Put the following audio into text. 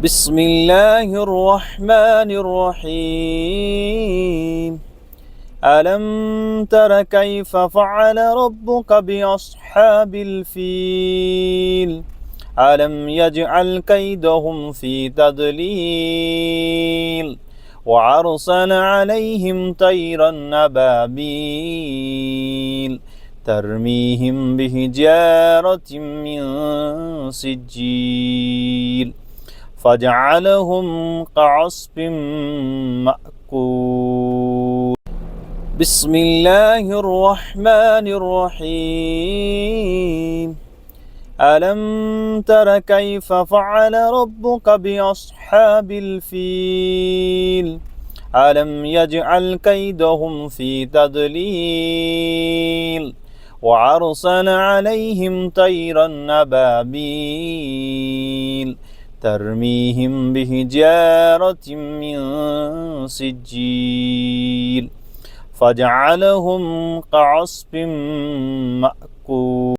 بسم الله الرحمن الرحيم. ألم تر كيف فعل ربك بأصحاب الفيل؟ ألم يجعل كيدهم في تضليل وأرسل عليهم طيرا أبابيل ترميهم بحجارة من سجيل فجعلهم كعصف مأكول. بسم الله الرحمن الرحيم. ألم تر كيف فعل ربك بأصحاب الفيل؟ ألم يجعل كيدهم في تضليل وأرسل عليهم طيرا أبابيل ترميهم بحجارة من سجيل فجعلهم كعصف مأكول.